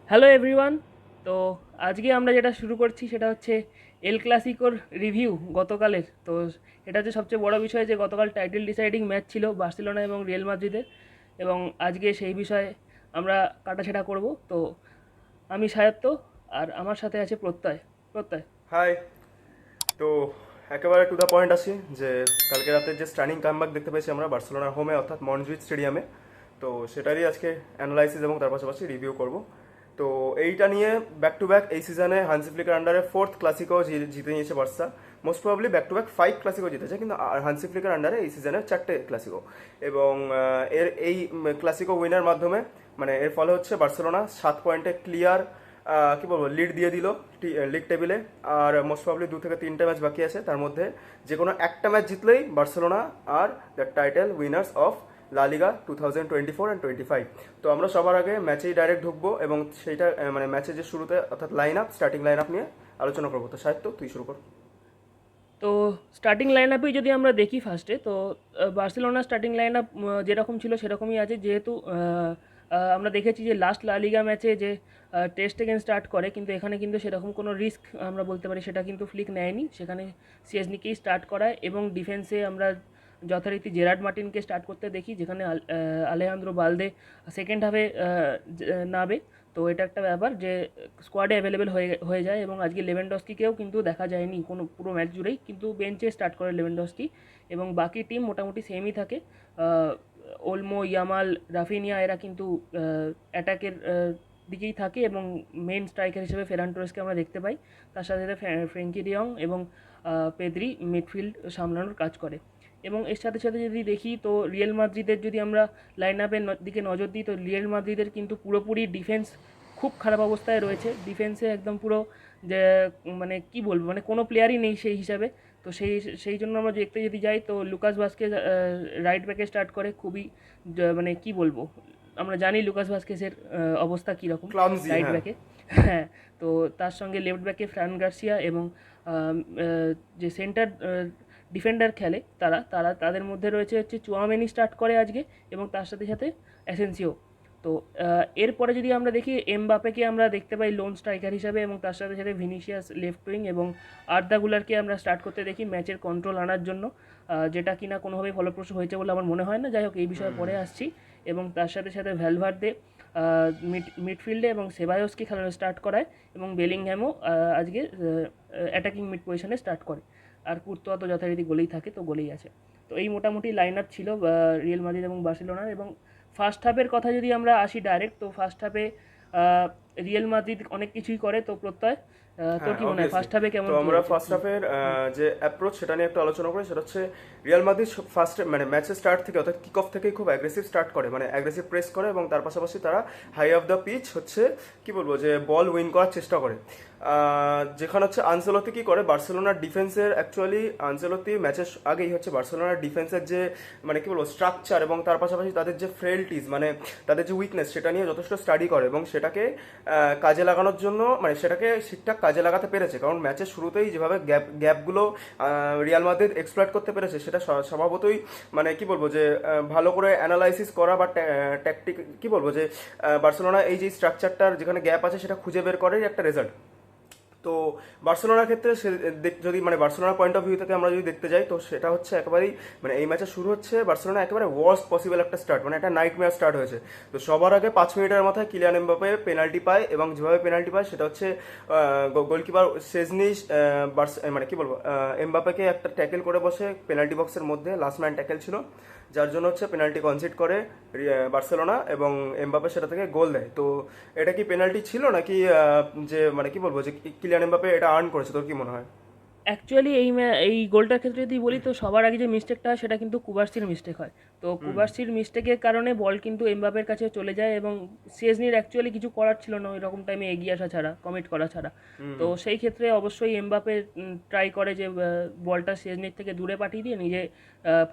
Hello everyone. তো আজকে আমরা যেটা শুরু করছি সেটা হচ্ছে এল ক্লাসিকোর রিভিউ গতকালের। তো এটা হচ্ছে সবচেয়ে বড় বিষয় যে গতকাল টাইটেল ডিসাইডিং ম্যাচ ছিল বার্সেলোনা এবং রিয়াল মাদ্রিদের, এবং আজকে সেই বিষয়ে আমরা কাটাছেঁড়া করব। তো আমি সায়ত্ত, আর আমার সাথে আছে প্রত্যয়। প্রত্যয়। হাই। তো একেবারে টু দ্য পয়েন্ট আসি যে কালকে রাতে যে স্টানিং কামব্যাক দেখতে পেয়েছি আমরা বার্সেলোনার হোমে অর্থাৎ মন্টজুইক স্টেডিয়ামে, তো সেটারই আজকে অ্যানালাইসিস এবং তার পাশাপাশি রিভিউ করব। তো এইটা নিয়ে ব্যাক টু ব্যাক এই সিজনে হান্সি ফ্লিকের আন্ডারে ফোর্থ ক্লাসিকো জিতে নিয়েছে Barca. Most probably back to back 5 Clasico জিতেছে, কিন্তু হান্সি ফ্লিকের আন্ডারে এই সিজনে 4টে ক্লাসিকো। এবং এর এই ক্লাসিকো উইনার মাধ্যমে মানে এর ফলে হচ্ছে বার্সেলোনা 7 পয়েন্টে ক্লিয়ার কি বলবো লিড দিয়ে দিল লিগ টেবিলে। আর মোস্ট প্রবলি 2 থেকে 3টে ম্যাচ বাকি আছে, তার মধ্যে যে কোনো একটা ম্যাচ জিতলেই বার্সেলোনা আর the title winners of La Liga 2024 and 25। তো আমরা সবার আগে ম্যাচেই ডাইরেক্ট ঢুকবো এবং সেইটা মানে ম্যাচের যে শুরুতে অর্থাৎ স্টার্টিং লাইন আপ নিয়ে আলোচনা করবো। তো সাহিত্য তুই শুরু কর। তো স্টার্টিং লাইন আপেই যদি আমরা দেখি ফার্স্টে, তো বার্সেলোনার স্টার্টিং লাইন আপ যেরকম ছিল সেরকমই আছে, যেহেতু আমরা দেখেছি যে লাস্ট লা লিগা ম্যাচে যে টেস্ট এগেন স্টার্ট করে, কিন্তু এখানে কিন্তু সেরকম কোনো রিস্ক আমরা বলতে পারি সেটা কিন্তু ফ্লিক নেয়নি। সেখানে সিএসনিকেই স্টার্ট করায় এবং ডিফেন্সে আমরা যথারীতি জেরার্ড মার্টিনকে স্টার্ট করতে দেখি, যেখানে আলেহান্দ্রো বালদে সেকেন্ড হাফে নামে। তো এটা একটা ব্যাপার যে স্কোয়াডে অ্যাভেলেবেল হয়ে হয়ে যায়, এবং আজকে লেভেনডস্কিকেও কিন্তু দেখা যায়নি কোনো পুরো ম্যাচ জুড়েই, কিন্তু বেঞ্চে স্টার্ট করে লেভেনডস্কি। এবং বাকি টিম মোটামুটি সেমই থাকে। ওলমো, ইয়ামাল, রাফিনিয়া এরা কিন্তু অ্যাটাকের দিকেই থাকে, এবং মেন স্ট্রাইকার হিসেবে ফেরান টোরেসকে আমরা দেখতে পাই। তার সাথে সাথে ফ্র্যাঙ্কি ডিয়ং এবং পেদ্রি মিডফিল্ড সামলানোর কাজ করে। এবং এর সাথে সাথে যদি দেখি, তো রিয়েল মাদ্রিদের যদি আমরা লাইন আপের দিকে নজর দিই, তো রিয়েল মাদ্রিদের কিন্তু পুরোপুরি ডিফেন্স খুব খারাপ অবস্থায় রয়েছে। ডিফেন্সে একদম পুরো যে মানে কি বলবো, মানে কোনো প্লেয়ারই নেই সেই হিসাবে। তো সেই সেই জন্য আমরা দেখতে যদি যাই, তো লুকাস ভাস্কেজ রাইট ব্যাকে স্টার্ট করে খুবই মানে কি বলবো, আমরা জানি লুকাস ভাস্কেসের অবস্থা কীরকম ক্লামজি, রাইট হ্যাঁ। ব্যাকে। হ্যাঁ। তো তার সঙ্গে লেফট ব্যাকে ফ্রান গার্সিয়া এবং যে সেন্টার ডিফেন্ডার খেলে তাদের মধ্যে রয়েছে হচ্ছে চুয়ামেনি স্টার্ট করে আজকে, এবং তার সাথে সাথে অ্যাসেন্সিও। তো এরপরে যদি আমরা দেখি, এমবাপেকে আমরা দেখতে পাই লোন স্ট্রাইকার হিসাবে, এবং তার সাথে সাথে ভিনিসিয়াস লেফট উইং, এবং আর্দা গুলারকে আমরা স্টার্ট করতে দেখি ম্যাচের কন্ট্রোল আনার জন্য, যেটা কিনা কোনোভাবেই ফলপ্রসূ হয়েছে বলে আমার মনে হয় না। যাই হোক, এই বিষয়ে পরে আসছি। এবং তার সাথে সাথে ভ্যালভার্দে মিডফিল্ডে এবং সেবায়োসকে খেলানো স্টার্ট করায়, এবং বেলিংহ্যামও আজকে অ্যাটাকিং মিড পজিশনে স্টার্ট করে। আর কুর্তোয়া তো যথারীতি গোলেই থাকে, তো গোলেই আছে। তো এই মোটামুটি লাইন আপ ছিল রিয়েল মাদ্রিদ এবং বার্সেলোনার। এবং ফার্স্ট হাফের কথা যদি আমরা আসি ডাইরেক্ট, তো ফার্স্ট হাফে রিয়েল মাদ্রিদ অনেক কিছুই করে। তো প্রত্যয়, তোর হ্যাঁ, কি মনে হয় অবভিয়াসলি। ফার্স্ট হাফে তো কেমন কি আমরা হয়েছে? ফার্স্ট হাফের যে অ্যাপ্রোচ সেটা নিয়ে একটু আলোচনা করি। সেটা হচ্ছে রিয়াল মাদ্রিদ ফার্স্ট মানে ম্যাচের স্টার্ট থেকে অর্থাৎ কিক অফ থেকেই খুব অ্যাগ্রেসিভ স্টার্ট করে, মানে অ্যাগ্রেসিভ প্রেস করে, এবং তার পাশাপাশি তারা হাই অফ দ্য পিচ হচ্ছে কি বলবো যে বল উইন করার চেষ্টা করে। যেখানে হচ্ছে আনসেলতি কি করে বার্সেলোনার ডিফেন্সের, অ্যাকচুয়ালি আনসেলতি ম্যাচের আগেই হচ্ছে বার্সেলোনার ডিফেন্সের যে মানে কি বলবো স্ট্রাকচার এবং তার পাশাপাশি তাদের যে ফ্রেলটিস মানে তাদের যে উইকনেস সেটা নিয়ে যথেষ্ট স্টাডি করে, এবং সেটাকে কাজে লাগানোর জন্য মানে সেটাকে ঠিকঠাক কাজে লাগাতে পেরেছে। কারণ ম্যাচের শুরুতেই যেভাবে গ্যাপগুলো রিয়াল মাদ্রিদ এক্সপ্লয়েট করতে পেরেছে, সেটা স্বভাবতই মানে কি বলবো যে ভালো করে অ্যানালাইসিস করা বা ট্যাকটিক কি বলবো যে বার্সেলোনা এই যে স্ট্রাকচারটার যেখানে গ্যাপ আছে সেটা খুঁজে বের করারই একটা রেজাল্ট। তো বার্সেলোনার ক্ষেত্রে যদি মানে বার্সেলোনার পয়েন্ট অফ ভিউ থেকে আমরা যদি দেখতে যাই, তো সেটা হচ্ছে একেবারেই মানে এই ম্যাচে শুরু হচ্ছে বার্সেলোনা একেবারে ওয়ার্স্ট পসিবল একটা স্টার্ট, মানে একটা নাইটমেয়ার স্টার্ট হয়েছে। তো সবার আগে 5 মিনিটের মাথায় কিলিয়ান এমবাপে পেনাল্টি পায়, এবং যেভাবে পেনাল্টি পায় সেটা হচ্ছে গোলকিপার সেজনি মানে কি বলবো এমবাপেকে একটা ট্যাকেল করে বসে পেনাল্টি বক্সের মধ্যে, লাস্ট ম্যান ট্যাকেল ছিল, যার জন্য হচ্ছে পেনাল্টি কনসিড করে বার্সেলোনা, এবং এমবাপে সেটা থেকে গোল দেয়। তো এটা কি পেনাল্টি ছিল নাকি যে মানে কি বলবো যে কিলিয়ান এমবাপে এটা আর্ন করেছে, তোর কি মনে হয়? অ্যাকচুয়ালি এই গোলটার ক্ষেত্রে যদি বলি, তো সবার আগে যে মিস্টেকটা হয় সেটা কিন্তু কুবার্সির মিস্টেক হয়। তো কুবার্সির মিস্টেকের কারণে বল কিন্তু এমবাপের কাছে চলে যায়, এবং সিএসনির অ্যাকচুয়ালি কিছু করার ছিল না ওই রকম টাইমে এগিয়ে আসা ছাড়া, কমিট করা ছাড়া। তো সেই ক্ষেত্রে অবশ্যই এমবাপে ট্রাই করে যে বলটা সিএসনির থেকে দূরে পাঠিয়ে দিয়ে নিজে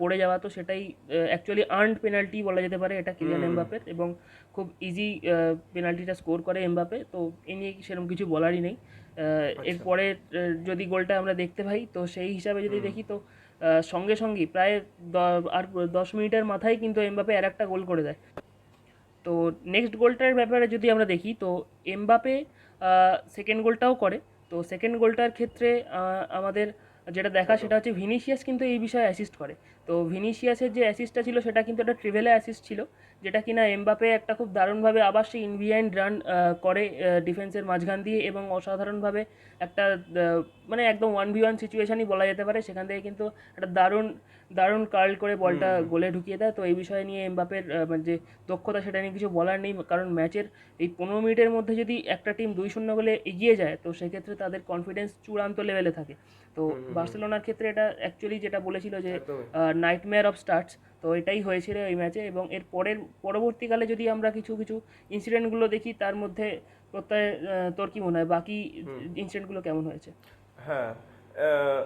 পড়ে যাওয়া। তো সেটাই অ্যাকচুয়ালি আর্নড পেনাল্টি বলা যেতে পারে এটা কিলিয়ান এমবাপের, এবং খুব ইজি পেনাল্টিটা স্কোর করে এমবাপে। তো এ নিয়ে সেরকম কিছু বলারই নেই। আচ্ছা। এরপরে যদি গোলটা আমরা দেখতে পাই, তো সেই হিসাবে যদি দেখি, তো সঙ্গে সঙ্গেই প্রায় আর 10 মিনিটের মাথায় কিন্তু এমবাপে আর একটা গোল করে দেয়। তো নেক্সট গোলটার ব্যাপারে যদি আমরা দেখি, তো এমবাপে সেকেন্ড গোলটাও করে। তো সেকেন্ড গোলটার ক্ষেত্রে আমাদের যেটা দেখা একদম। সেটা হচ্ছে ভিনিসিয়াস কিন্তু এই বিষয়ে অ্যাসিস্ট করে। তো ভিনিসিয়াসের যে অ্যাসিস্টটা ছিল সেটা কিন্তু একটা ট্রিভেলে অ্যাসিস্ট ছিল, যেটা কিনা এমবাপে একটা খুব দারুণভাবে আবার সেই ইনবিহাইন্ড রান করে ডিফেন্সের মাঝখান দিয়ে, এবং অসাধারণভাবে একটা মানে একদম 1v1 সিচুয়েশনই বলা যেতে পারে, সেখান থেকে কিন্তু একটা দারুণ দারুণ কার্ল করে বলটা গোলে ঢুকিয়ে দেয়। তো এই বিষয় নিয়ে এমবাপের মানে যে দক্ষতা সেটা নিয়ে কিছু বলার নেই, কারণ ম্যাচের এই 15 মিনিটের মধ্যে যদি একটা টিম 2-0 গোলে এগিয়ে যায় তো সেক্ষেত্রে তাদের কনফিডেন্স চূড়ান্ত লেভেলে থাকে। তো বার্সেলোনার ক্ষেত্রে এটা অ্যাকচুয়ালি যেটা বলেছিল যে একদমই। নাইটমেয়ার অফ স্টার্টস, তো এটাই হয়েছিল এই ম্যাচে। এবং এর পরবর্তীকালে যদি আমরা কিছু কিছু ইনসিডেন্টগুলো দেখি, তার মধ্যে প্রত্যয় তোর কি মনে হয় বাকি ইনসিডেন্টগুলো কেমন হয়েছে? হ্যাঁ, আহ,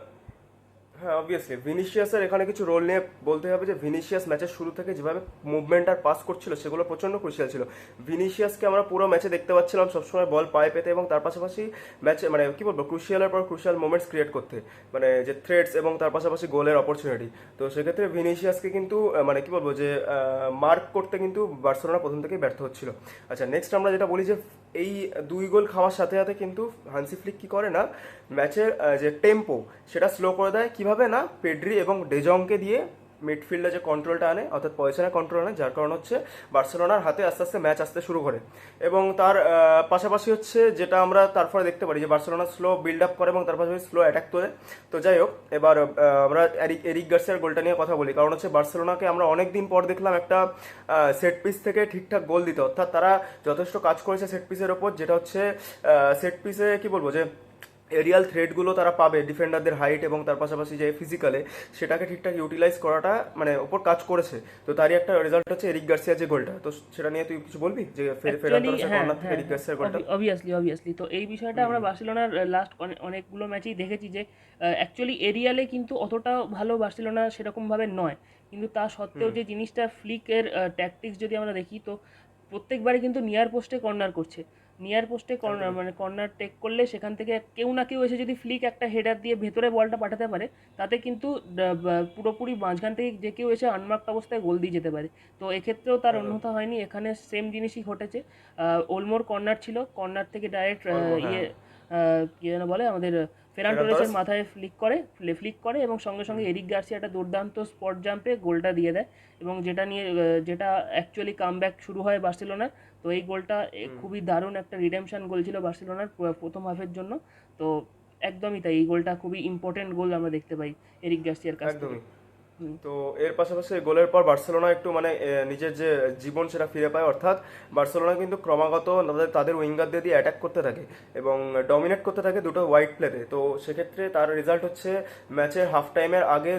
হ্যাঁ, অবভিয়াসলি ভিনিসিয়াসের এখানে কিছু রোল নিয়ে বলতে হবে যে ভিনিসিয়াস ম্যাচের শুরু থেকে যেভাবে মুভমেন্ট আর পাস করছিল সেগুলো প্রচন্ড ক্রুশিয়াল ছিল। ভিনিসিয়াসকে আমরা পুরো ম্যাচে দেখতে পাচ্ছিলাম সবসময় বল পায়ে পেতে এবং তার পাশাপাশি ম্যাচে মানে কি বলবো ক্রুশিয়ালের পর ক্রুশিয়াল মোমেন্টস ক্রিয়েট করতে, মানে যে থ্রেডস এবং তার পাশাপাশি গোলের অপরচুনিটি। তো সেক্ষেত্রে ভিনিসিয়াসকে কিন্তু মানে কি বলবো যে মার্ক করতে কিন্তু বার্সেলোনা প্রথম থেকেই ব্যর্থ হচ্ছিল। আচ্ছা, নেক্সট আমরা যেটা বলি যে এই 2 গোল খাওয়ার সাথে সাথে কিন্তু হান্সি ফ্লিক কি করে না, ম্যাচের যে টেম্পো সেটা স্লো করে দেয়। কিভাবে না, পেড্রি এবং ডেজংকে দিয়ে মিডফিল্ডে যে কন্ট্রোলটা আনে, অর্থাৎ পজিশনের কন্ট্রোল আনে, যার কারণ হচ্ছে বার্সেলোনার হাতে আস্তে আস্তে ম্যাচ আসতে শুরু করে। এবং তার পাশাপাশি হচ্ছে যেটা আমরা তারপরে দেখতে পারি যে বার্সেলোনা স্লো বিল্ড আপ করে এবং তার পাশাপাশি স্লো অ্যাটাক তোলে। তো যাই হোক, এবার আমরা এরিক গার্সিয়ার গোলটা নিয়ে কথা বলি, কারণ হচ্ছে বার্সেলোনাকে আমরা অনেক দিন পর দেখলাম একটা সেট পিস থেকে ঠিকঠাক গোল দিতে, অর্থাৎ তারা যথেষ্ট কাজ করেছে সেট পিসের ওপর, যেটা হচ্ছে সেট পিসে কি বলবো যে এরিয়াল থ্রেডগুলো তারা পাবে ডিফেন্ডারদের হাইট এবং তার পাশাপাশি যে ফিজিক্যালে সেটাকে ঠিকঠাক ইউটিলাইজ করাটা মানে ওপর কাজ করেছে। তো তারই একটা রেজাল্ট হচ্ছে এরিক গার্সিয়া যে গোলটা। তো সেটা নিয়ে তুই কিছু বলবি যে ফেরান অ্যাকচুয়ালি তোরাসের হ্যাঁ কর্নার থেকে হ্যাঁ এরিক হ্যাঁ, গার্সিয়ার গোলটা। অবভিয়াসলি তো এই বিষয়টা আমরা বার্সেলোনার লাস্ট অনেকগুলো ম্যাচেই দেখেছি যে অ্যাকচুয়ালি এরিয়ালে কিন্তু অতটা ভালো বার্সেলোনা সেরকমভাবে নয়, কিন্তু তা সত্ত্বেও যে জিনিসটা ফ্লিকের ট্যাকটিক্স যদি আমরা দেখি, তো প্রত্যেকবারই কিন্তু নিয়ার পোস্টে কর্নার করছে। নিয়ার পোস্টে কর্নার একদমই। মানে কর্নার টেক করলে সেখান থেকে কেউ না কেউ এসে যদি ফ্লিক একটা হেডার দিয়ে ভেতরে বলটা পাঠাতে পারে, তাতে কিন্তু পুরোপুরি মাঝখান থেকে যে কেউ এসে আনমার্কড অবস্থায় গোল দিয়ে যেতে পারে। তো এক্ষেত্রেও তার একদম। অন্যথা হয়নি, এখানে সেম জিনিসই ঘটেছে। ওলমোর কর্নার ছিল, কর্নার থেকে ডাইরেক্ট অলমো, হ্যাঁ। ইয়ে কি যেন বলে আমাদের ফেরান ফেরান টোরেসের তোরাস। মাথায় ফ্লিক করে এবং সঙ্গে সঙ্গে এরিক গার্সিয়া একটা দুর্দান্ত স্পট জাম্পে গোলটা দিয়ে দেয়, এবং যেটা নিয়ে যেটা অ্যাকচুয়ালি কামব্যাক শুরু হয় বার্সেলোনার। তো এই গোলটা খুবই দারুণ একটা রিডেমশন গোল ছিল বার্সেলোনার প্রথম হাফের জন্য। তো একদমই তাই, এই গোলটা খুবই ইম্পর্টেন্ট গোল আমরা দেখতে পাই এরিক গার্সিয়ার কাছ থেকে। একদমই। হুম। তো এর পাশাপাশি গোলের পর বার্সেলোনা একটু মানে নিজের যে জীবন সেটা ফিরে পায়, অর্থাৎ বার্সেলোনা কিন্তু ক্রমাগত তাদের উইঙ্গারদের দিয়ে অ্যাটাক করতে থাকে এবং ডমিনেট করতে থাকে দুটো ওয়াইড প্লেতে। তো সেক্ষেত্রে তার রেজাল্ট হচ্ছে ম্যাচের হাফ টাইমের আগে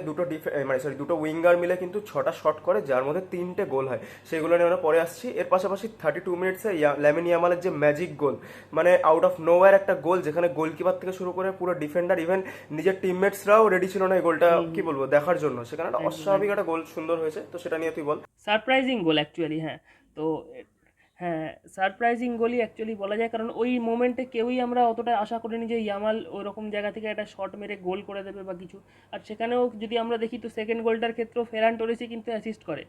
দুটো উইঙ্গার মিলে কিন্তু 6টা শট করে, যার মধ্যে 3টে গোল হয়। সেইগুলো নিয়ে আমরা পরে আসছি। এর পাশাপাশি 32 মিনিটসে ল্যামিন ইয়ামালের যে ম্যাজিক গোল, মানে আউট অফ নোওয়্যার একটা গোল, যেখানে গোলকিপার থেকে শুরু করে পুরো ডিফেন্ডার ইভেন নিজের টিমমেটসরাও রেডি ছিল না এই গোলটা কি বলবো দেখার জন্য। সেখানে একটা একদম অস্বাভাবিক একদম একটা গোল সুন্দর হয়েছে। তো সেটা নিয়ে তুই বল। সারপ্রাইজিং গোল অ্যাকচুয়ালি, হ্যাঁ। তো হ্যাঁ, সারপ্রাইজিং গোলই অ্যাকচুয়ালি বলা যায়, কারণ ওই মোমেন্টে কেউই আমরা অতটা আশা করিনি যে ইয়ামাল ওই রকম জায়গা থেকে একটা শট মেরে গোল করে দেবে বা কিছু। আর সেখানেও যদি আমরা দেখি তো সেকেন্ড গোলটার ক্ষেত্রেও ফেরান টোরেসই কিন্তু অ্যাসিস্ট করে।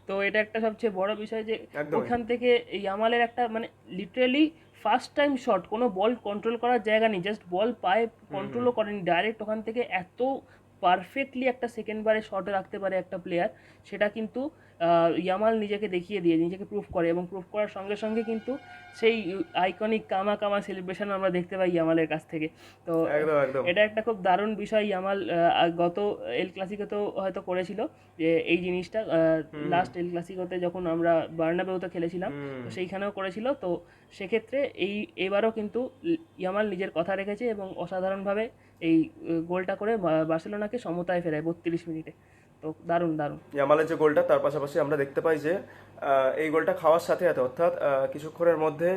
তো এটা একটা সবচেয়ে বড় বিষয় যে একদমই। ওখান থেকে ইয়ামালের একটা মানে লিটারেলি ফার্স্ট টাইম শট, কোনো বল কন্ট্রোল করার জায়গা নেই, জাস্ট বল পায়ে কন্ট্রোলও করেনি, ডাইরেক্ট ওখান থেকে এত পারফেক্টলি একটা সেকেন্ড বারে শট রাখতে পারে একটা প্লেয়ার, সেটা কিন্তু ইয়ামাল নিজেকে দেখিয়ে দিয়ে নিজেকে প্রুভ করে, এবং প্রুভ করার সঙ্গে সঙ্গে কিন্তু সেই আইকনিক কামা কামা সেলিব্রেশন আমরা দেখতে পাই ইয়ামালের কাছ থেকে। তো একদম। একদম। এটা একটা খুব দারুণ বিষয়। ইয়ামাল গত এল ক্লাসিকোতেও হয়তো করেছিল যে এই জিনিসটা, লাস্ট এল ক্লাসিকোতে যখন আমরা বার্নাবেউতে খেলেছিলাম, তো সেইখানেও করেছিল। তো সেক্ষেত্রে এবারও কিন্তু ইয়ামাল নিজের কথা রেখেছে এবং অসাধারণভাবে এই গোলটা করে বার্সেলোনাকে সমতায় ফেরায় 32 মিনিটে। তো দারুণ দারুণ। ইয়ামালের যে গোলটা, তার পাশাপাশি আমরা দেখতে পাই যে এই গোলটা খাওয়ার সাথে সাথে অর্থাৎ কিছুক্ষণের মধ্যে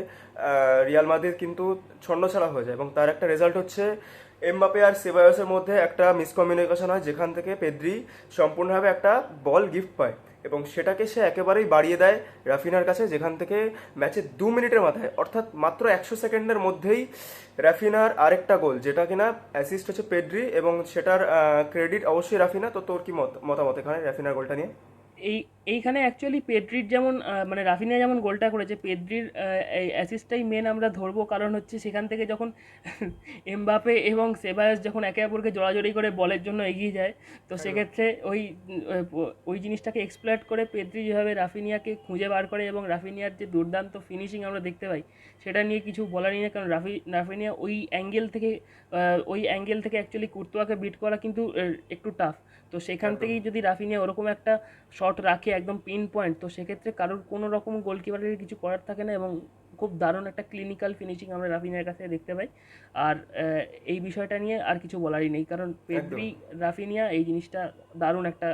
রিয়াল মাদ্রিদ কিন্তু ছন্নছাড়া হয়ে যায় এবং তার একটা রেজাল্ট হচ্ছে এমবাপে আর সেবায়োসের মধ্যে একটা মিসকমিউনিকেশন হয়, যেখান থেকে পেদ্রি সম্পূর্ণভাবে একটা বল গিফট পায় এবং সেটাকে সে একেবারেই বাড়িয়ে দেয় রাফিনার কাছে, যেখান থেকে ম্যাচের 2 মিনিটের মাথায় অর্থাৎ মাত্র 100 সেকেন্ডের মধ্যেই রাফিনার আরেকটা গোল, যেটা কিনা অ্যাসিস্ট হচ্ছে পেড্রি এবং সেটার ক্রেডিট অবশ্যই রাফিনা। তো তোর কি মতামত এখানে রাফিনার গোলটা নিয়ে? এই এইখানে অ্যাকচুয়ালি পেড্রির যেমন মানে রাফিনিয়া যেমন গোলটা করেছে, পেড্রির এই অ্যাসিস্টটাই মেন আমরা ধরবো, কারণ হচ্ছে সেখান থেকে যখন এমবাপে এবং সেবায়াস যখন একে অপরকে জড়াজড়ি করে বলের জন্য এগিয়ে যায়, তো সেক্ষেত্রে ওই জিনিসটাকে এক্সপ্লয়েট করে পেড্রি যেভাবে রাফিনিয়াকে খুঁজে বার করে এবং রাফিনিয়ার যে দুর্দান্ত ফিনিশিং আমরা দেখতে পাই, সেটা নিয়ে কিছু বলারই নেই। কারণ রাফিনিয়া ওই অ্যাঙ্গেল থেকে অ্যাকচুয়ালি কুর্তোয়াকে বিট করা কিন্তু একটু টাফ। তো সেখান একদম থেকেই যদি রাফিনিয়া ওরকম একটা শট রাখে একদম পিন পয়েন্ট, তো সেক্ষেত্রে কারোর কোনো রকম গোলকিপারের কিছু করার থাকে না, এবং খুব দারুণ একটা ক্লিনিক্যাল ফিনিশিং আমরা রাফিনিয়ার কাছে দেখতে পাই। আর এই বিষয়টা নিয়ে আর কিছু বলারই নেই, কারণ একদম পেড্রি রাফিনিয়া এই জিনিসটা দারুণ একটা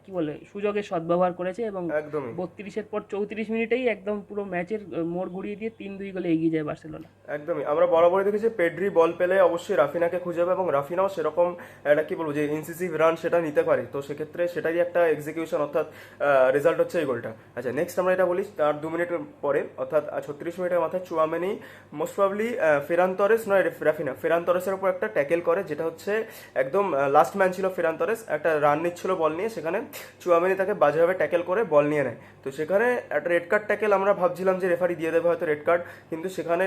কি বলে সুযোগের সদ্ব্যবহার করেছে, এবং একদমই 32-এর পর 34 মিনিটেই একদম পুরো ম্যাচের মোড় ঘুরিয়ে দিয়ে 3-2 গোলে এগিয়ে যায় বার্সেলোনা। একদমই আমরা বরাবরই দেখেছি পেড্রি বল পেলে অবশ্যই রাফিনাকে খুঁজে পাবে এবং রাফিনাও সেরকম একটা কি বলবো যে ইনসিসিভ রান সেটা নিতে পারে। তো সেক্ষেত্রে সেটাই একটা এক্সিকিউশন অর্থাৎ রেজাল্ট হচ্ছে এই গোলটা। আচ্ছা নেক্সট আমরা এটা বলি, তার 2 মিনিট পরে অর্থাৎ 36 মিনিটের মাথায় চুয়ামেনি মোস্ট প্রবলি ফেরান তরেস নয় রাফিনা, ফেরান তরেসের উপর একটা ট্যাকেল করে, যেটা হচ্ছে একদম লাস্ট ম্যান ছিল ফেরান তরেস, একটা রান নিচ্ছিল বল নিয়ে, সেখানে চুয়ামেনি তাকে বাজেভাবে ট্যাকেল করে বল নিয়ে নেয়। তো সেখানে একটা রেড কার্ড ট্যাকেল, আমরা ভাবছিলাম যে রেফারি দিয়ে দেবে হয়তো রেড কার্ড, কিন্তু সেখানে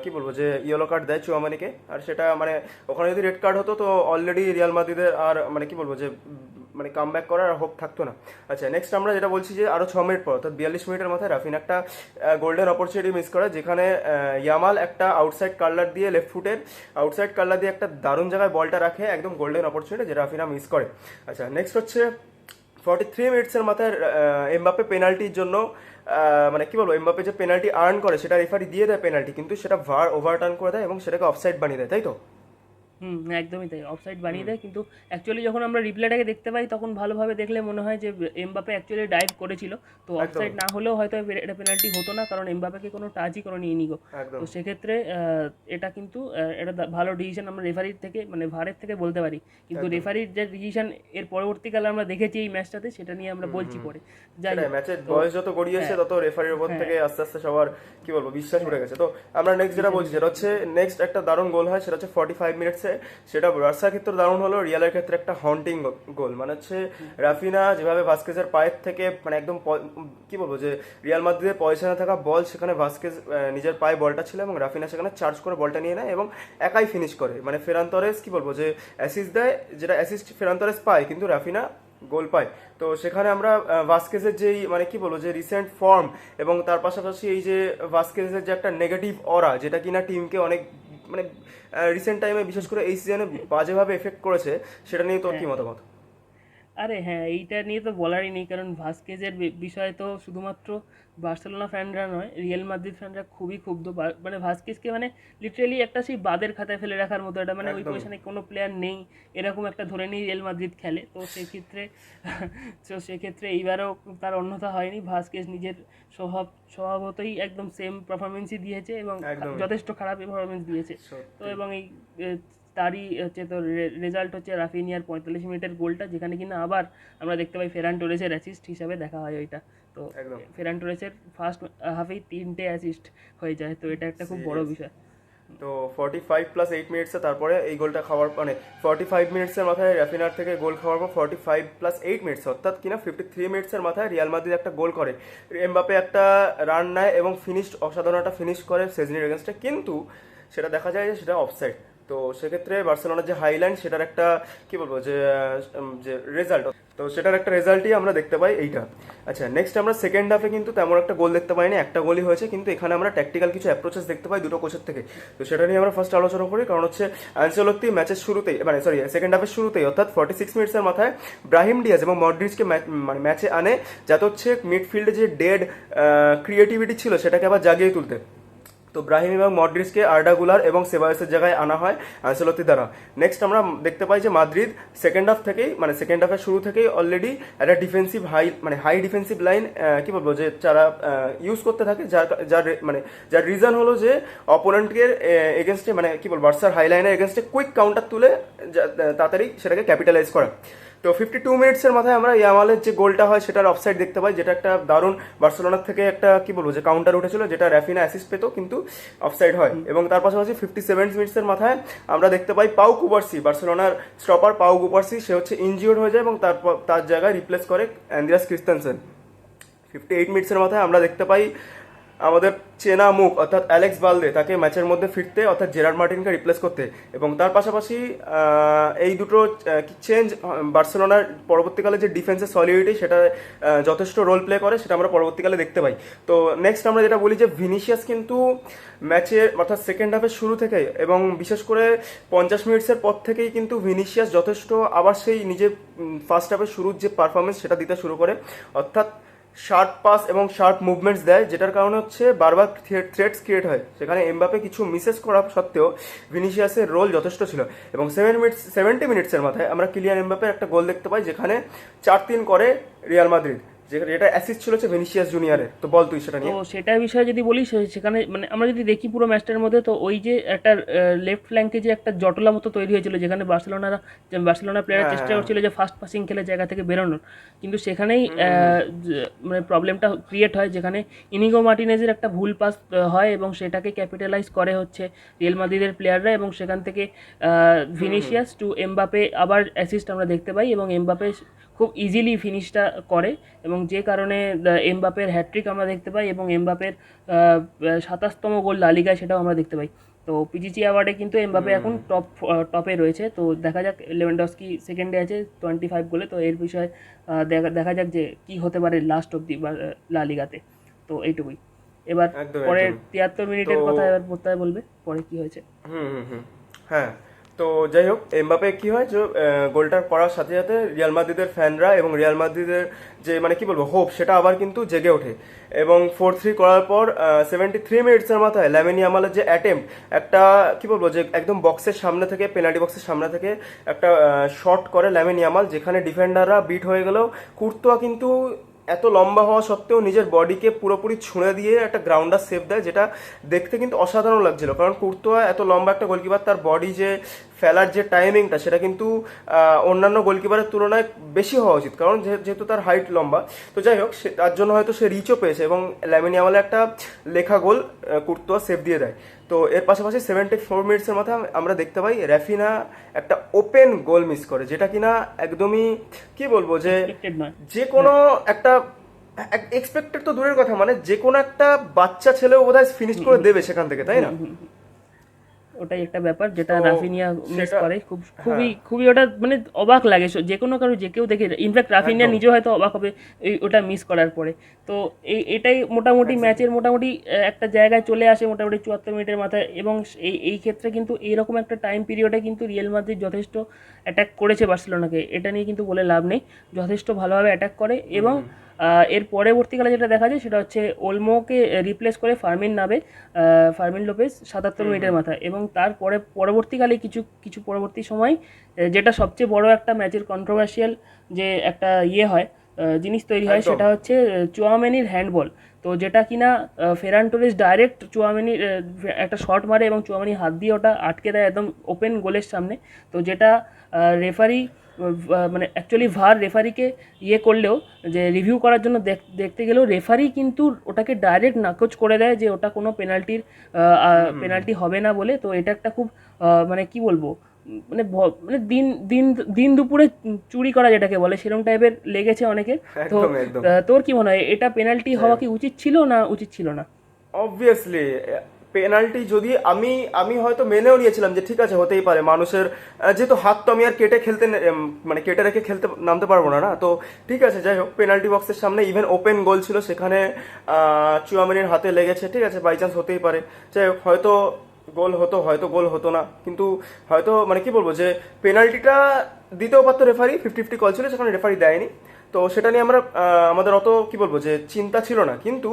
কি বলবো যে ইয়েলো কার্ড দেয় চুয়ামানিকে। আর সেটা মানে ওখানে যদি রেড কার্ড হতো তো অলরেডি রিয়াল মাদ্রিদের আর মানে কি বলবো যে মানে কাম ব্যাক করার হোপ থাকতো না। আচ্ছা নেক্সট আমরা যেটা বলছি যে আরো 6 মিনিট পর অর্থাৎ 42 মিনিটের মাথায় রাফিন একটা গোল্ডেন অপরচুনিটি মিস করে, যেখানে ইয়ামাল একটা আউটসাইড কার্লার দিয়ে লেফট ফুটের আউটসাইড কার্লার দিয়ে একটা দারুণ জায়গায় বলটা রাখে, একদম গোল্ডেন অপরচুনিটি যেটা রাফিনা মিস করে। আচ্ছা নেক্সট হচ্ছে 43 মিনিটসের মাথায় এমবাপ্পে পেনাল্টির জন্য মানে কি বলবো এমবাপ্পে যে পেনাল্টি আর্ন করে সেটা রেফারি দিয়ে দেয় পেনাল্টি, কিন্তু সেটা ভার ওভারটার্ন করে দেয় এবং সেটাকে অফসাইড বানিয়ে দেয়, তাই তো? একদমই তাই, অফসাইড বানিয়ে দেয়। কিন্তু অ্যাকচুয়ালি যখন আমরা রিপ্লেটাকে দেখতে পাই তখন ভালোভাবে দেখলে মনে হয় যে এমবাপে অ্যাকচুয়ালি ডাইভ করেছিল, তো একদম অফসাইড না হলেও হয়তো এটা পেনাল্টি হতো না, কারণ এমবাপেকে কোনো টাচই করেনি ইনিগো। একদম তো সেক্ষেত্রে এটা কিন্তু এটা ভালো ডিসিশন আমরা রেফারির থেকে মানে ভারের থেকে বলতে পারি। কিন্তু একদম রেফারির যে ডিসিশন এর পরবর্তীকালে আমরা দেখেছি এই ম্যাচটাতে, সেটা নিয়ে আমরা বলছি পরে। যাই সেটাই, হোক, ম্যাচের তো বয়স যত গড়িয়েছে হ্যাঁ তত রেফারির উপর হ্যাঁ থেকে আস্তে আস্তে সবার কি বলবো বিশ্বাস উঠে গেছে। তো আমরা নেক্সট যেটা বলছি যেটা হচ্ছে নেক্সট একটা দারুণ গোল হয়, সেটা হচ্ছে 45 মিনিটসে, সেটা বার্সার ক্ষেত্রে দারুণ হলো, রিয়ালের ক্ষেত্রে একটা হন্টিং গোল। মানে হচ্ছে রাফিনা যেভাবে ভাস্কেজের পায়ের থেকে মানে একদম কি বলবো যে রিয়াল মাদ্রিদের পজিশনে থাকা বল, সেখানে ভাস্কেজ নিজের পায়ে বলটা ছিল এবং রাফিনা সেখানে চার্জ করে বলটা নিয়ে নেয় এবং একাই ফিনিশ করে। মানে ফেরান তরেস কি বলবো যে অ্যাসিস্ট দেয়, যেটা অ্যাসিস্ট ফেরান তরেস পায় কিন্তু রাফিনা গোল পায়। তো সেখানে আমরা ভাস্কেজের যেই মানে কি বলবো যে রিসেন্ট ফর্ম এবং তার পাশাপাশি এই যে ভাস্কেজের যে একটা নেগেটিভ অরা, যেটা কিনা টিমকে অনেক মানে রিসেন্ট টাইমে বিশেষ করে এই সিজনে বাজেভাবে এফেক্ট করেছে, সেটা নিয়ে তোর কি হ্যাঁ মতামত? আরে হ্যাঁ, এইটা নিয়ে তো বলারই নেই, কারণ ভাস্কেজের বিষয়ে তো শুধুমাত্র বার্সেলোনা ফ্যানরা নয়, রিয়াল মাদ্রিদ ফ্যানরা খুবই ক্ষুব্ধ। মানে ভাস্কেজকে মানে লিটারেলি একটা সেই বাদের খাতায় ফেলে রাখার মতো, এটা মানে ওই একদমই পজিশনে কোনো প্লেয়ার নেই এরকম একটা ধরে নিয়ে রিয়াল মাদ্রিদ খেলে। তো সেক্ষেত্রে এইবারও তার অন্যথা হয়নি, ভাস্কেজ নিজের স্বভাবতই একদম সেম পারফরমেন্সই দিয়েছে এবং একদমই যথেষ্ট খারাপ পারফরমেন্স দিয়েছে। তো সত্যি এবং এই তারই হচ্ছে তো রেজাল্ট হচ্ছে রাফিনিয়ার 45 মিনিটের গোলটা, যেখানে কিনা আবার আমরা দেখতে পাই ফেরান টোরেসের অ্যাসিস্ট হিসাবে দেখা হয় ওইটা। তো একদম ফেরান টোরেসের ফার্স্ট হাফেই 3টে অ্যাসিস্ট হয়ে যায়, তো এটা একটা খুব বড় সিরিয়াস। বিষয়। তো 45+8 মিনিটসে তারপরে এই গোলটা খাওয়ার মানে 45 মিনিটসের মাথায় রাফিনার থেকে গোল খাওয়ার পর 45+8 মিনিটস অর্থাৎ কিনা 53 মিনিটসের মাথায় রিয়াল মাদ্রিদ একটা গোল করে, এমবাপে একটা রান নেয় এবং ফিনিশড অসাধারণ একটা ফিনিশ করে সেজনির এগেনস্টে, কিন্তু সেটা দেখা যায় যে সেটা অফসাইড। তো সেক্ষেত্রে বার্সেলোনার যে হাইলাইন সেটার একটা কি বলবো যে রেজাল্ট, তো সেটার একটা রেজাল্টই আমরা দেখতে পাই এইটা। আচ্ছা নেক্সট আমরা সেকেন্ড হাফে কিন্তু তেমন একটা গোল দেখতে পাইনি, একটা গোলই হয়েছে, কিন্তু এখানে আমরা ট্যাকটিক্যাল কিছু অ্যাপ্রোচেস দেখতে পাই দুটো কোচের থেকে। তো সেটা নিয়ে আমরা ফার্স্ট আলোচনা করি, কারণ হচ্ছে আনচেলত্তি ম্যাচের শুরুতেই মানে সেকেন্ড হাফের শুরুতেই অর্থাৎ 46 মিনিটসের মাথায় ব্রাহিম ডিয়াজ এবং মডরিচকে মানে ম্যাচে আনে, যাতে হচ্ছে মিডফিল্ডে যে ডেড ক্রিয়েটিভিটি ছিল সেটাকে আবার জাগিয়ে তুলতে। তো ব্রাহিম এবং মডরিচকে আর্ডা গুলার এবং সেবায়োসের জায়গায় আনা হয় আনচেলত্তি দ্বারা। নেক্সট আমরা দেখতে পাই যে মাদ্রিদ সেকেন্ড হাফ থেকেই মানে সেকেন্ড হাফের শুরু থেকেই অলরেডি একটা ডিফেন্সিভ হাই ডিফেন্সিভ লাইন কি বলবো যে যারা ইউজ করতে থাকে, যার রিজন হলো যে অপোনেন্টের এগেনস্টে মানে কি বলবো বার্সার হাই লাইনের এগেনস্টে কুইক কাউন্টার তুলে তাড়াতাড়ি সেটাকে ক্যাপিটালাইজ করা। তো 52 মিনিটসের মাথায় আমরা ইয়ামালের যে গোলটা হয় সেটার অফসাইড দেখতে পাই, যেটা একটা দারুণ বার্সেলোনার থেকে একটা কি বলবো যে কাউন্টার উঠেছিল, যেটা রাফিনা অ্যাসিস্ট পেতো কিন্তু অফসাইড হয়। এবং তার পাশাপাশি 57 মিনিটসের মাথায় আমরা দেখতে পাই পাউ কুবার্সি, বার্সেলোনার স্টপার পাউ কুবার্সি, সে হচ্ছে ইনজিওর্ড হয়ে যায় এবং তার জায়গায় রিপ্লেস করে অ্যান্দ্রিয়াস ক্রিস্টেনসেন। 58 মিনিটসের মাথায় আমরা দেখতে পাই আমাদের চেনা মুখ অর্থাৎ অ্যালেক্স বালদে, তাকে ম্যাচের মধ্যে ফিরতে অর্থাৎ জেরার্ড মার্টিনকে রিপ্লেস করতে। এবং তার পাশাপাশি এই দুটো চেঞ্জ বার্সেলোনার পরবর্তীকালে যে ডিফেন্সের সলিডিটি সেটা যথেষ্ট রোল প্লে করে, সেটা আমরা পরবর্তীকালে দেখতে পাই। তো নেক্সট আমরা যেটা বলি যে ভিনিসিয়াস কিন্তু ম্যাচের অর্থাৎ সেকেন্ড হাফের শুরু থেকে এবং বিশেষ করে 50 মিনিটসের পর থেকেই কিন্তু ভিনিসিয়াস যথেষ্ট আবার সেই নিজের ফার্স্ট হাফের শুরুর যে পারফরমেন্স সেটা দিতে শুরু করে, অর্থাৎ শার্ট পাস এবং শার্ট মুভমেন্টস দেয়, যেটার কারণে হচ্ছে বারবার থ্রেটস ক্রিয়েট হয়। সেখানে এমবাপে কিছু মিসেস করা সত্ত্বেও ভিনিসিয়াসের রোল যথেষ্ট ছিল। এবং 70 মিনিটসের মাথায় আমরা কিলিয়ান এমবাপের একটা গোল দেখতে পাই, যেখানে 4-3 করে রিয়াল মাদ্রিদ, যেটা অ্যাসিস্ট ছিল হচ্ছে ভিনিসিয়াস জুনিয়রের। তো বল তুই সেটা তো নিয়ে। সেটার বিষয়ে যদি বলি, সেখানে মানে আমরা যদি দেখি পুরো ম্যাচটার মধ্যে, তো ওই যে একটা লেফট ফ্ল্যাঙ্কে যে একটা জটলা মতো তৈরি হয়েছিল, যেখানে বার্সেলোনা প্লেয়ার হ্যাঁ, চেষ্টা হ্যাঁ, করছিল যে ফাস্ট পাসিং খেলে জায়গা থেকে বেরোনোর, কিন্তু সেখানেই মানে প্রবলেমটা ক্রিয়েট হয়, যেখানে ইনিগো মার্টিনেজের একটা ভুল পাস হয় এবং সেটাকে ক্যাপিটালাইজ করে হচ্ছে রিয়াল মাদ্রিদের প্লেয়াররা, এবং সেখান থেকে ভিনিসিয়াস টু এমবাপে আবার অ্যাসিস্ট আমরা দেখতে পাই, এবং এমবাপে খুব ইজিলি ফিনিশটা করে, এবং যে কারণে এমবাপের হ্যাট্রিক আমরা দেখতে পাই, এবং এমবাপের 27তম গোল লা লিগায় সেটাও আমরা দেখতে পাই। তো পিজিসি অ্যাওয়ার্ডে কিন্তু এমবাপে এখন টপে রয়েছে। তো দেখা যাক, লেভানডস্কি সেকেন্ডে আছে 25 গোলে। তো এর বিষয়ে দেখা যাক যে কি হতে পারে লাস্ট অব্দি লা লিগাতে। তো এইটুকুই। এবার একদম পরের একদম। 73 তো মিনিটের কথা এবার পোর্তায় বলবে পরে কি হয়েছে। হ্যাঁ, তো যাই হোক, এমবাপে কি হয় যে গোলটা করার সাথে সাথে রিয়াল মাদ্রিদের ফ্যানরা এবং রিয়াল মাদ্রিদের যে মানে কি বলবো হোপ, সেটা আবার কিন্তু জেগে ওঠে। এবং 4-3 করার পর 73 মিনিটসের মাথায় লামিন ইয়ামালের যে অ্যাটেম্প, একটা কি বলবো যে একদম বক্সের সামনে থেকে, পেনাল্টি বক্সের সামনে থেকে একটা শট করে লামিন ইয়ামাল, যেখানে ডিফেন্ডাররা বিট হয়ে গেলেও কুর্তোয়া কিন্তু এত লম্বা হওয়া সত্ত্বেও নিজের বডিকে পুরোপুরি ছুঁড়ে দিয়ে একটা গ্রাউন্ডার সেভ দেয়, যেটা দেখতে কিন্তু অসাধারণ লাগছিল। কারণ কুর্তোয়া এত লম্বা একটা গোলকিপার, তার বডি যে ফেলার যে টাইমিংটা সেটা কিন্তু অন্যান্য গোলকিপারের তুলনায় বেশি হওয়া উচিত, কারণ যেহেতু তার হাইট লম্বা। তো যাই হোক, তার জন্য হয়তো সে রিচও পেয়েছে এবং লামিন ইয়ামালে একটা লেখা গোল কুর্তোয়া সেভ দিয়ে দেয়। তো এর পাশাপাশি 74 মিনিটসের মাথায় আমরা দেখতে পাই রাফিনা একটা ওপেন গোল মিস করে, যেটা কিনা একদমই কি বলবো যে এক্সপেক্টেড নয়। যে কোনো একটা এক্সপেক্টেড তো দূরের কথা, মানে যে কোনো একটা বাচ্চা ছেলেও বোধহয় ফিনিশ করে দেবে সেখান থেকে, তাই না? ওটাই একটা ব্যাপার যেটা তো রাফিনিয়া মিস সেটা করে, খুবই হ্যাঁ, খুবই ওটা মানে অবাক লাগে যে কোনো কারো, যে কেউ দেখে, ইনফ্যাক্ট রাফিনিয়া একদম নিজেও হয়তো অবাক হবে ওটা মিস করার পরে। তো এটাই মোটামুটি এক্স্যাক্টলি। ম্যাচের মোটামুটি একটা জায়গায় চলে আসে মোটামুটি 74 মিনিটের মাথায়, এবং এই ক্ষেত্রে কিন্তু এইরকম একটা টাইম পিরিয়ডে কিন্তু রিয়েল মাদ্রিদ যথেষ্ট অ্যাটাক করেছে বার্সেলোনাকে, এটা নিয়ে কিন্তু বলে লাভ নেই, যথেষ্ট ভালোভাবে অ্যাটাক করে। এবং এর পরবর্তীকালে যেটা দেখা যায় সেটা হচ্ছে ওলমোকে রিপ্লেস করে ফার্মিন লোপেজ 77 মিনিটের মাথায়, এবং তারপরে পরবর্তীকালে কিছু কিছু পরবর্তী সময় যেটা সবচেয়ে বড় একটা ম্যাচের কন্ট্রোভার্সিয়াল যে একটা হয়, জিনিস তৈরি হয়, একদম সেটা হচ্ছে চুয়ামেনির হ্যান্ডবল। তো যেটা কিনা ফেরান টোরেস ডাইরেক্ট চুয়ামেনির একটা শট মারে এবং চুয়ামেনি হাত দিয়ে ওটা আটকে দেয় একদম ওপেন গোলের সামনে। তো যেটা রেফারি মানে অ্যাকচুয়ালি রেফারিকে করলেও, যে রিভিউ করার জন্য দেখতে গেলেও রেফারি কিন্তু ওটাকে ডাইরেক্ট নাকচ করে দেয় যে ওটা কোনো পেনাল্টি হবে না বলে। তো এটা একটা খুব মানে কি বলবো, মানে মানে দিন দিন দিন দুপুরে চুরি করা যেটাকে বলে, সেরকম টাইপের লেগেছে অনেকের। তো একদম একদম। তোর কি মনে হয়, এটা পেনাল্টি হওয়া কি উচিত ছিল না উচিত ছিল না? অবভিয়াসলি পেনাল্টি, যদি আমি আমি হয়তো মেনেও নিয়েছিলাম যে ঠিক আছে হতেই পারে, মানুষের যেহেতু হাত তো আমি আর কেটে মানে কেটে রেখে খেলতে নামতে পারবো না, না তো ঠিক আছে। যাই হোক, পেনাল্টি বক্সের সামনে ইভেন ওপেন গোল ছিল, সেখানে চুয়ামেনির হাতে লেগেছে, ঠিক আছে, বাই চান্স হতেই পারে। যাই হোক, হয়তো গোল হতো, হয়তো গোল হতো না, কিন্তু হয়তো মানে কি বলবো যে পেনাল্টিটা দিতেও পারতো রেফারি, 50-50 কল ছিল, সেখানে রেফারি দেয়নি। তো সেটা নিয়ে আমরা আমাদের অত কি বলবো যে চিন্তা ছিল না। কিন্তু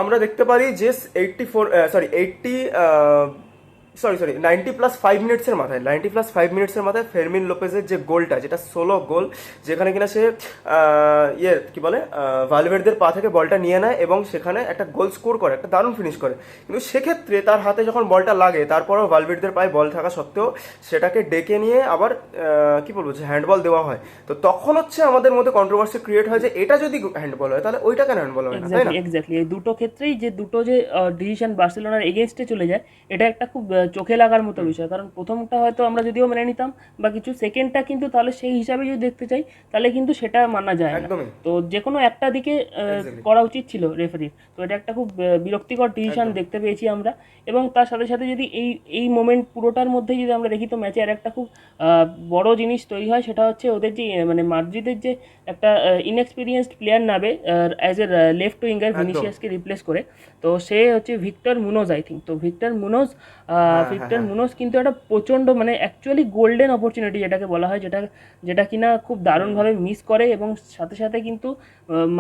আমরা দেখতে পারি যে 84 সরি 80 সরি 90+5 মিনিটসের মাথায় 90+5 মিনিটসের মাথায় ফেরমিন লোপেজের যে গোলটা, যেটা সোলো গোল, যেখানে কিনা সে কি বলে ভালভের্দের পা থেকে বলটা নিয়ে নেয় এবং সেখানে একটা গোল স্কোর করে, একটা দারুণ ফিনিশ করে। কিন্তু সেক্ষেত্রে তার হাতে যখন বলটা লাগে, তারপরেও ভালভের্দের পায়ে বল থাকা সত্ত্বেও সেটাকে ডেকে নিয়ে আবার কি বলবো যে হ্যান্ডবল দেওয়া হয়। তো তখন হচ্ছে আমাদের মধ্যে কন্ট্রোভার্সি ক্রিয়েট হয় যে এটা যদি হ্যান্ডবল হয় তাহলে ওইটা কেন হ্যান্ডবল হয় না, তাই না? এক্স্যাক্টলি এই দুটো ক্ষেত্রেই যে দুটো যে ডিসিশন বার্সেলোনার এগেনস্টে চলে যায়, এটা একটা খুব চোখে লাগার মতো বিষয়। কারণ প্রথমটা হয়তো আমরা যদিও মেনে নিতাম বা কিছু, সেকেন্ডটা কিন্তু তাহলে সেই হিসাবে যদি দেখতে চাই তাহলে কিন্তু সেটা মানা যায় না। একদমই। তো যে কোনো একটা দিকে Exactly. করা উচিত ছিল রেফারির। তো এটা একটা খুব বিরক্তিকর ডিসিশন দেখতে পেয়েছি আমরা। এবং তার সাথে সাথে যদি এই মোমেন্ট পুরোটার মধ্যে যদি আমরা দেখি, তো ম্যাচে আর একটা খুব বড় জিনিস তৈরি হয়, সেটা হচ্ছে ওদের যে মানে মাদ্রিদের যে একটা ইনএক্সপিরিয়েন্সড প্লেয়ার নামে অ্যাজ এ লেফট উইঙ্গার ভিনিসিয়াসকে রিপ্লেস করে। তো সে হচ্ছে ভিক্টর মুনোজ, আই থিঙ্ক। তো ভিক্টর মুনোজ কিন্তু একটা প্রচণ্ড মানে অ্যাকচুয়ালি গোল্ডেন অপরচুনিটি যেটাকে বলা হয়, যেটা কিনা খুব দারুণভাবে মিস করে। এবং সাথে সাথে কিন্তু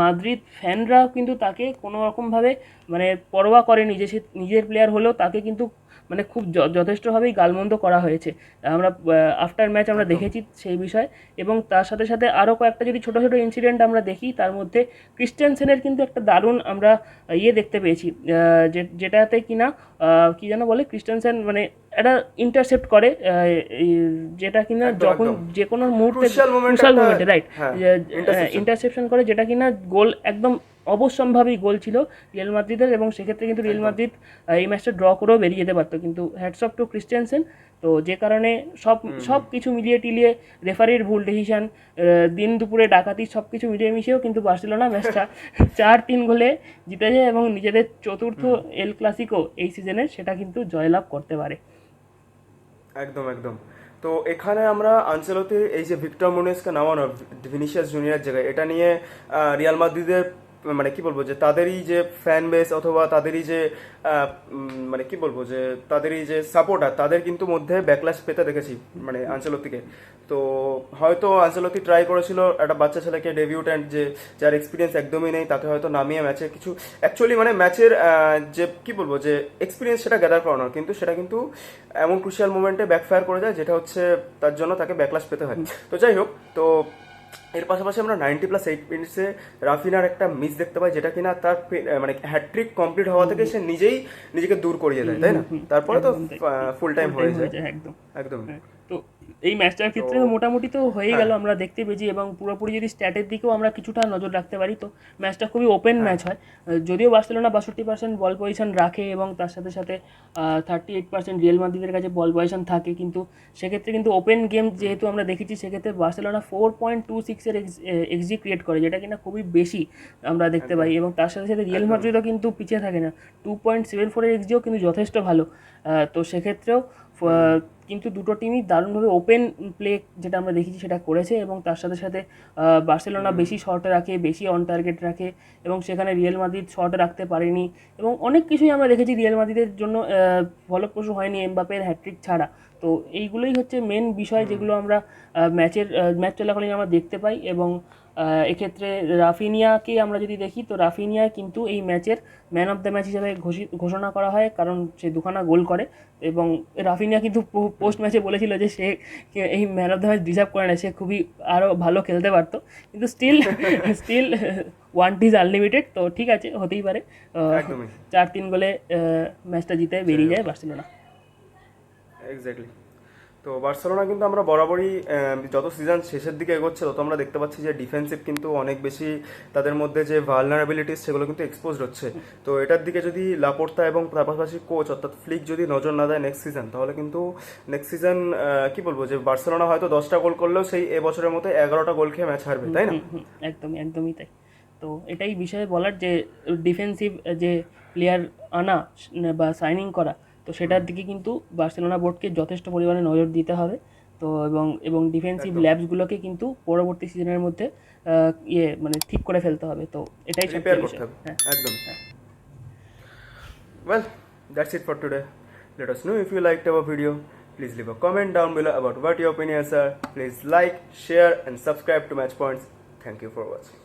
মাদ্রিদ ফ্যানরা কিন্তু তাকে কোনো রকমভাবে মানে পরোয়া করেনি যে সে নিজের প্লেয়ার হলেও তাকে কিন্তু মানে খুব যথেষ্টভাবেই গালমন্দ করা হয়েছে। আমরা আফটার ম্যাচ আমরা দেখেছি সেই বিষয়। এবং তার সাথে সাথে আরও কয়েকটা যদি ছোটো ছোটো ইনসিডেন্ট আমরা দেখি, তার মধ্যে ক্রিস্টেনসেনের কিন্তু একটা দারুণ আমরা দেখতে পেয়েছি, যেটাতে কিনা কি যেন বলে, ক্রিস্টেনসেন মানে একটা ইন্টারসেপ্ট করে, যেটা কিনা যখন যে কোনো মুহূর্তে ক্রুশাল মোমেন্টে, রাইট, ইন্টারসেপশন করে, যেটা কিনা গোল একদম অবশ্যম্ভাবী গোল ছিল রিয়াল মাদ্রিদের। এবং সেক্ষেত্রে কিন্তু রিয়াল মাদ্রিদ এই ম্যাচটা ড্র করেও বেরিয়ে যেতে পারতো, কিন্তু হ্যাটস অফ টু ক্রিস্টেনসেন। তো যে কারণে সব কিছু মিলিয়ে টিলিয়ে, রেফারির ভুল ডিসিশন, দিন দুপুরে ডাকাতি, সব কিছু মিলিয়ে মিশিয়েও কিন্তু বার্সেলোনা ম্যাচটা 4-3 গোলে জিতে যায় এবং নিজেদের চতুর্থ এল ক্লাসিকো এই সিজনের সেটা কিন্তু জয়লাভ করতে পারে। একদম একদম। তো এখানে আমরা আনচেলতির এই যে ভিক্টর মুনিয়েজকে নামানো ভিনিসিয়াস জুনিয়র জায়গায়, এটা নিয়ে রিয়াল মাদ্রিদের মানে কি বলবো যে তাদেরই যে ফ্যান বেস অথবা তাদেরই যে মানে কি বলবো যে তাদেরই যে সাপোর্টার, তাদের কিন্তু মধ্যে ব্যাকল্যাশ পেতে দেখেছি মানে আনচেলতিকে। তো হয়তো আনচেলতি ট্রাই করেছিল একটা বাচ্চা ছেলেকে, ডেবিউট্যান্ট, যে যার এক্সপিরিয়েন্স একদমই নেই, তাকে হয়তো নামিয়ে ম্যাচে কিছু অ্যাকচুয়ালি মানে ম্যাচের যে কি বলবো যে এক্সপিরিয়েন্স সেটা গ্যাদার করানোর, কিন্তু সেটা কিন্তু এমন ক্রুশিয়াল মোমেন্টে ব্যাকফায়ার করে যায়, যেটা হচ্ছে তার জন্য তাকে ব্যাকল্যাশ পেতে হয়। তো যাই হোক, তো এর পাশাপাশি আমরা 90+8 মিনিটসে রাফিনার একটা মিস দেখতে পাই, যেটা কিনা তার মানে হ্যাটট্রিক কমপ্লিট হওয়া থেকে সে নিজেকে দূর করিয়ে দেয়, তাই না? তারপরে তো ফুল টাইম হয়ে যায়। একদম একদম। তো এই ম্যাচটার ক্ষেত্রে মোটামুটি তো হয়ে গেল, আমরা দেখতে পেয়েছি। এবং পুরোপুরি যদি স্ট্যাটের দিকেও আমরা কিছুটা নজর রাখতে পারি, তো ম্যাচটা খুবই ওপেন ম্যাচ হয়। যদিও বার্সেলোনা 62% বল পজিশন রাখে এবং তার সাথে সাথে 38% রিয়াল মাদ্রিদের কাছে বল পজিশন থাকে, কিন্তু সেক্ষেত্রে কিন্তু ওপেন গেম যেহেতু আমরা দেখেছি, সেক্ষেত্রে বার্সেলোনা 4.26 এক্সজি ক্রিয়েট করে, যেটা কিনা খুবই বেশি আমরা দেখতে পাই। এবং তার সাথে সাথে রিয়াল মাদ্রিদও কিন্তু পিছিয়ে থাকে না, 2.74 এক্সজিও কিন্তু যথেষ্ট ভালো। তো সেক্ষেত্রেও কিন্তু দুটো টিমই দারুণভাবে ওপেন প্লে যেটা আমরা দেখেছি সেটা করেছে। এবং তার সাথে সাথে বার্সেলোনা বেশি শর্টে রাখে, বেশি অন টার্গেট রাখে, এবং সেখানে রিয়াল মাদ্রিদ শর্টে রাখতে পারেনি। এবং অনেক কিছুই আমরা দেখেছি রিয়াল মাদ্রিদের জন্য ফলপ্রসূ হয়নি এমবাপ্পের হ্যাট্রিক ছাড়া। তো এইগুলোই হচ্ছে মেন বিষয় যেগুলো আমরা ম্যাচ চলাকালীন আমরা দেখতে পাই। এবং এক্ষেত্রে রাফিনিয়াকে আমরা যদি দেখি, তো রাফিনিয়া কিন্তু এই ম্যাচের ম্যান অফ দ্য ম্যাচ হিসেবে ঘোষণা করা হয়, কারণ সে দুখানা গোল করে। এবং রাফিনিয়া কিন্তু পোস্ট ম্যাচে বলেছিল যে সে এই man of the match deserve করে না, সে খুবই আরও ভালো খেলতে পারতো, কিন্তু স্টিল 1 ইজ আনলিমিটেড। তো ঠিক আছে, হতেই পারে। 4-3 গোলে ম্যাচটা জিতে বেরিয়ে যায় বার্সেলোনা। এক্স্যাক্টলি। তো বার্সেলোনা কিন্তু আমরা বরাবরই যত সিজন শেষের দিকে এগোচ্ছে, তত আমরা দেখতে পাচ্ছি যে ডিফেন্সিভ কিন্তু অনেক বেশি তাদের মধ্যে যে ভালনারেবিলিটিস সেগুলো কিন্তু এক্সপোজড হচ্ছে। তো এটার দিকে যদি লাপোর্তা এবং তার পাশাপাশি কোচ অর্থাৎ ফ্লিক যদি নজর না দেয় নেক্সট সিজন, তাহলে কিন্তু নেক্সট সিজন কি বলবো যে বার্সেলোনা হয়তো 10টা গোল করলেও সেই এবছরের মতো 11টা গোল খেয়ে ম্যাচ হারবে, তাই না? একদমই তাই। তো এটাই বিষয়ে বলার যে ডিফেন্সিভ যে প্লেয়ার আনা বা সাইনিং করা, তো সেটার দিকে কিন্তু বার্সেলোনা বোর্ডকে যথেষ্ট পরিমাণে নজর দিতে হবে। তো এবং ডিফেন্সিভ ল্যাবসগুলোকে কিন্তু পরবর্তী সিজনের মধ্যে মানে ঠিক করে ফেলতে হবে। তো এটাই রিপেয়ার করতে হবে। একদম। Well, that's it for today. Let us know if you liked our video. Please leave a comment down below about what your opinions are. Please like, share and subscribe to Match Points. Thank you for watching.